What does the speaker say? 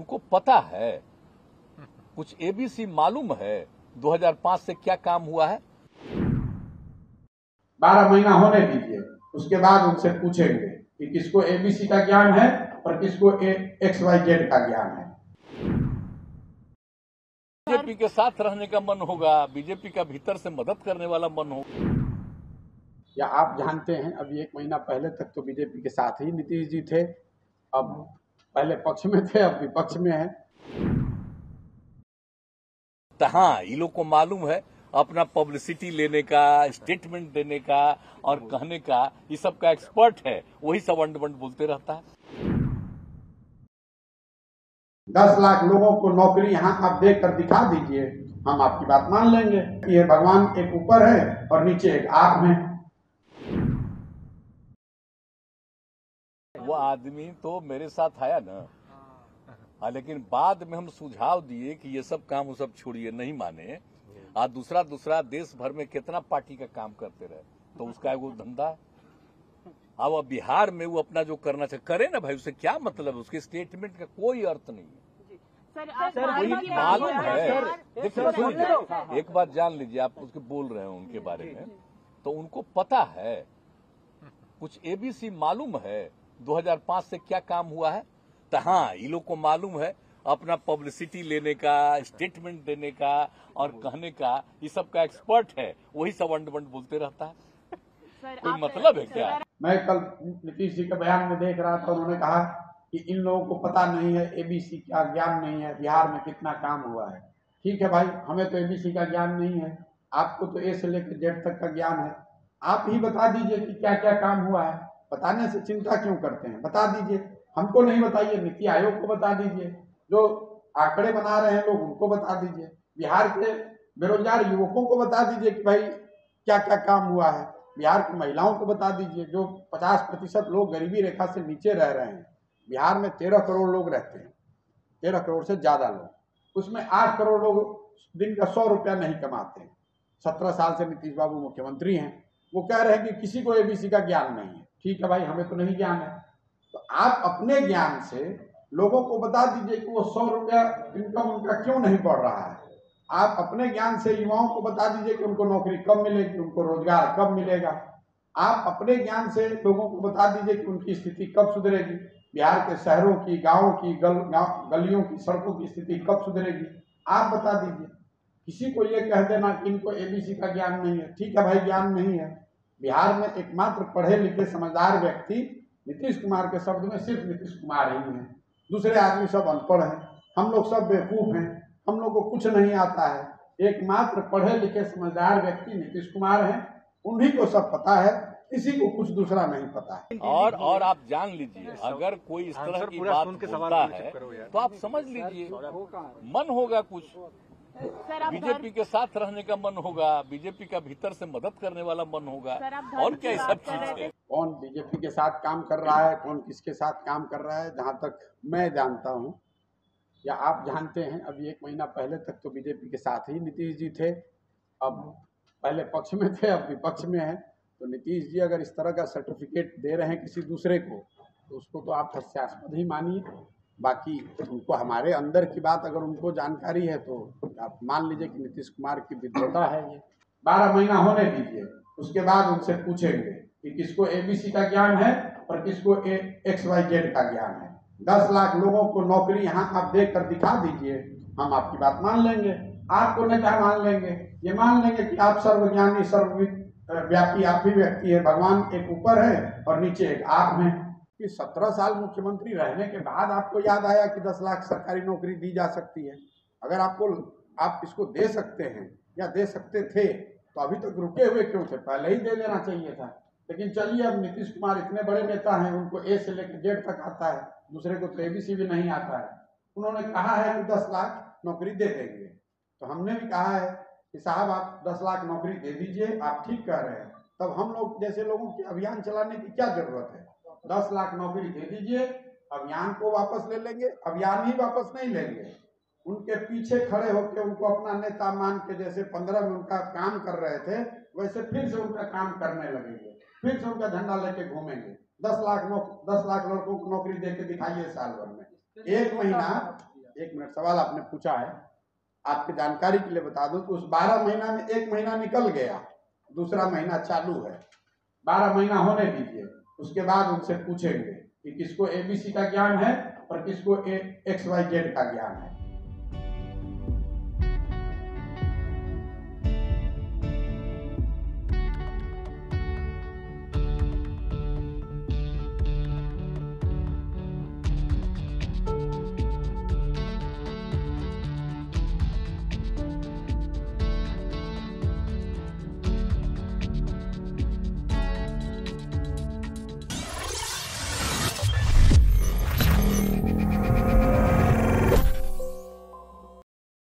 उनको पता है, कुछ एबीसी मालूम है 2005 से क्या काम हुआ है। 12 महीना होने दीजिए, उसके बाद उनसे पूछेंगे कि किसको एबीसी का ज्ञान है और किसको XYZ का ज्ञान है। बीजेपी के साथ रहने का मन होगा, बीजेपी का भीतर से मदद करने वाला मन होगा। या आप जानते हैं अभी 1 महीना पहले तक तो बीजेपी के साथ ही नीतीश जी थे, अब पहले पक्ष में थे, अब विपक्ष में है। हाँ, ये लोग को मालूम है अपना पब्लिसिटी लेने का, स्टेटमेंट देने का और कहने का, ये सब का एक्सपर्ट है, वही सब अंड बंड बोलते रहता है। 10 लाख लोगों को नौकरी यहाँ आप देख कर दिखा दीजिए, हम आपकी बात मान लेंगे। ये भगवान एक ऊपर है और नीचे एक आप हैं। वो आदमी तो मेरे साथ आया ना, लेकिन बाद में हम सुझाव दिए कि ये सब काम वो सब छोड़िए, नहीं माने। आज दूसरा देश भर में कितना पार्टी का काम करते रहे, तो उसका वो धंधा है। अब बिहार में वो अपना जो करना चाहिए करे ना भाई, उससे क्या मतलब है, उसके स्टेटमेंट का कोई अर्थ नहीं है। कोई मालूम है, देखिए एक बात जान लीजिए, आप उसके बोल रहे हैं उनके बारे में, तो उनको पता है, कुछ एबीसी मालूम है 2005 से क्या काम हुआ है। तो हाँ, ये लोग को मालूम है अपना पब्लिसिटी लेने का, स्टेटमेंट देने का और कहने का, ये सब का एक्सपर्ट है, वही सब अंड बंड बोलते रहता है। कोई मतलब है क्या? मैं कल नीतीश जी के बयान में देख रहा था, उन्होंने कहा कि इन लोगों को पता नहीं है, एबीसी का ज्ञान नहीं है, बिहार में कितना काम हुआ है। ठीक है भाई, हमें तो एबीसी का ज्ञान नहीं है, आपको तो ए से लेकर जेड तक का ज्ञान है। आप ही बता दीजिए कि क्या क्या काम हुआ है। बताने से चिंता क्यों करते हैं, बता दीजिए। हमको नहीं बताइए, नीति आयोग को बता दीजिए, जो आंकड़े बना रहे हैं लोग उनको बता दीजिए, बिहार के बेरोजगार युवकों को बता दीजिए कि भाई क्या क्या काम हुआ है। बिहार की महिलाओं को बता दीजिए, जो 50% लोग गरीबी रेखा से नीचे रह रहे हैं। बिहार में 13 करोड़ लोग रहते हैं, 13 करोड़ से ज्यादा लोग, उसमें 8 करोड़ लोग दिन का 100 रुपया नहीं कमाते हैं। 17 साल से नीतीश बाबू मुख्यमंत्री हैं, वो कह रहे हैं कि किसी को एबीसी का ज्ञान नहीं है। ठीक है भाई, हमें तो नहीं ज्ञान है, तो आप अपने ज्ञान से लोगों को बता दीजिए कि वो 100 रुपया इनकम उनका क्यों नहीं बढ़ रहा है। आप अपने ज्ञान से युवाओं को बता दीजिए कि उनको नौकरी कब मिलेगी, उनको रोजगार कब मिलेगा। आप अपने ज्ञान से लोगों को बता दीजिए कि उनकी स्थिति कब सुधरेगी, बिहार के शहरों की, गांवों की, गलियों की, सड़कों की स्थिति कब सुधरेगी, आप बता दीजिए। किसी को ये कह देना कि इनको एबीसी का ज्ञान नहीं है, ठीक है भाई, ज्ञान नहीं है। बिहार में एकमात्र पढ़े लिखे समझदार व्यक्ति नीतीश कुमार के शब्द में सिर्फ नीतीश कुमार ही हैं, दूसरे आदमी सब अनपढ़ हैं, हम लोग सब बेवकूफ हैं, हम लोग को कुछ नहीं आता है। एकमात्र पढ़े लिखे समझदार व्यक्ति नीतीश कुमार हैं, उन्हीं को सब पता है, किसी को कुछ दूसरा नहीं पता है। और आप जान लीजिए, अगर कोई इस तरह की बात बोलता है तो आप समझ लीजिए मन होगा कुछ, बीजेपी के साथ रहने का मन होगा, बीजेपी का भीतर से मदद करने वाला मन होगा, और क्या ये सब चीज है। कौन बीजेपी के साथ काम कर रहा है, कौन किसके साथ काम कर रहा है, जहां तक मैं जानता हूं या आप जानते हैं, अभी 1 महीना पहले तक तो बीजेपी के साथ ही नीतीश जी थे, अब पहले पक्ष में थे, अब विपक्ष में है। तो नीतीश जी अगर इस तरह का सर्टिफिकेट दे रहे हैं किसी दूसरे को, तो उसको तो आप हास्यास्पद ही मानिए। बाकी उनको हमारे अंदर की बात अगर उनको जानकारी है तो आप मान लीजिए कि नीतीश कुमार की विद्वता है ये। 12 महीना होने दीजिए, उसके बाद उनसे पूछेंगे कि किसको एबीसी का ज्ञान है और किसको XYZ का ज्ञान है। 10 लाख लोगों को नौकरी यहाँ आप देख कर दिखा दीजिए, हम आपकी बात मान लेंगे। आपको नेता मान लेंगे, ये मान लेंगे कि आप सर्वज्ञानी सर्वव्यापी आप ही व्यक्ति है, भगवान एक ऊपर है और नीचे एक आप हैं। कि 17 साल मुख्यमंत्री रहने के बाद आपको याद आया कि 10 लाख सरकारी नौकरी दी जा सकती है। अगर आप इसको दे सकते हैं या दे सकते थे तो अभी तक रुके हुए क्यों थे, पहले ही दे देना चाहिए था। लेकिन चलिए, अब नीतीश कुमार इतने बड़े नेता हैं, उनको ए से लेकर जेड तक आता है, दूसरे को तो एबीसी भी नहीं आता है। उन्होंने कहा है कि 10 लाख नौकरी दे देंगे, तो हमने भी कहा है कि साहब आप 10 लाख नौकरी दे दीजिए, आप ठीक कह रहे हैं। तब हम लोग जैसे लोगों की अभियान चलाने की क्या जरूरत है। 10 लाख नौकरी दे दीजिए, अभियान को वापस ले लेंगे, अभियान ही वापस नहीं लेंगे, उनके पीछे खड़े होकर उनको अपना नेता मान के, जैसे 15 में उनका काम कर रहे थे वैसे फिर से उनका काम करने लगेंगे, फिर से उनका झंडा लेके घूमेंगे। 10 लाख लड़कों को नौकरी दे के दिखाइए साल भर में। एक मिनट, सवाल आपने पूछा है, आपकी जानकारी के लिए बता दूं कि उस 12 महीना में 1 महीना निकल गया, दूसरा महीना चालू है। 12 महीना होने दीजिए, उसके बाद उनसे पूछेंगे कि किसको एबीसी का ज्ञान है और किसको XYZ का ज्ञान है।